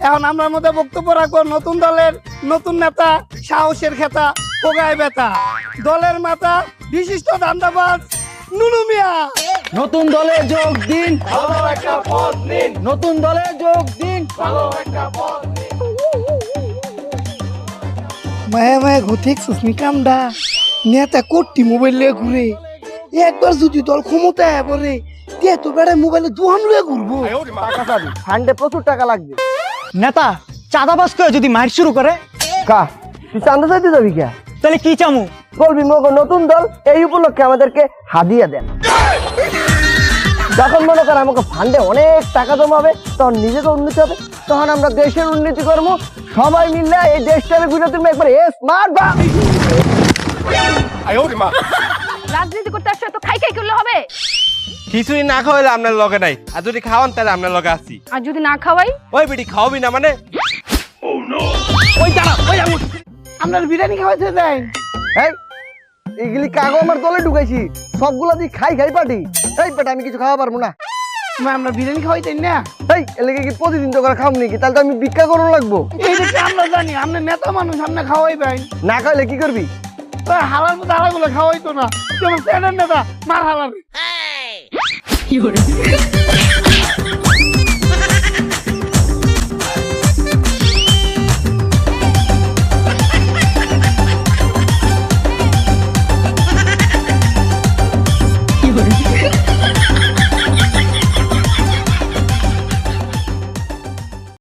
এখন আমরা মধ্যে বক্তব্য রাখবো নতুন দলের নতুন নেতা সাহসের খেতা কোগায় বেতা দলের মাতা বিশিষ্ট দান্দাবাজ নুনু মিয়া। নতুন দলে যোগ দিন, ভালো একটা পথ নিন, নতুন দলে যোগ দিন। ভালো একটা পথ নিন। মায়া মায়া ঘুরতে সুস্মি কামডা নেতা কোটি মোবাইল লিয়ে ঘুরে একবার যদি দল ক্ষমতায় পড়ে তে তো বেড়ে মোবাইলে দুহান লিয়ে ঘুরবো। টাকা চাবি, ফান্ডে প্রচুর টাকা লাগবে। নেতা চাঁদাবাজ করে যদি মার শুরু করে কা তুই চান্দা চাইতে যাবি কে? তাহলে কি চামু? বলবি মগ নতুন দল এই উপলক্ষে আমাদেরকে হাদিয়া দেন। যখন মনে কর আমাকে ফান্ডে অনেক টাকা জমাবে তখন নিজেকে উন্নতি হবে, তখন আমরা দেশের উন্নতি করবো। সবাই মিললে এই দেশটাকে ঘুরে তুমি একবার স্মার্ট বা রাজনীতি করতে আসলে তো খাই খাই করলে হবে। খিচুড়ি না খাওয়াইলে আপনার লগে নাই, আর যদি খাওয়ান তাহলে আপনার লগে আছি। আর যদি না খাওয়াই? ওই বেটি খাওয়াবি না মানে? ওই দাঁড়া ওই আমি আপনার বিরিয়ানি খাওয়াইতে দেন। এই এগুলি কাগো আমার দলে ঢুকাইছি, সবগুলা দিয়ে খাই খাই পাটি। এই বেটা আমি কিছু খাওয়া পারবো না। আমরা বিরিয়ানি খাওয়াইতেন না। এই এলাকে কি প্রতিদিন তো করে খাম নাকি? তাহলে তো আমি ভিক্ষা করুন লাগবো। এইটা কি আমরা জানি আপনি নেতা মানুষ আপনি খাওয়াইবেন। না খাইলে কি করবি? হালার মতো হালাগুলো খাওয়াইতো না, যেমন স্যারের নেতা মার হালার।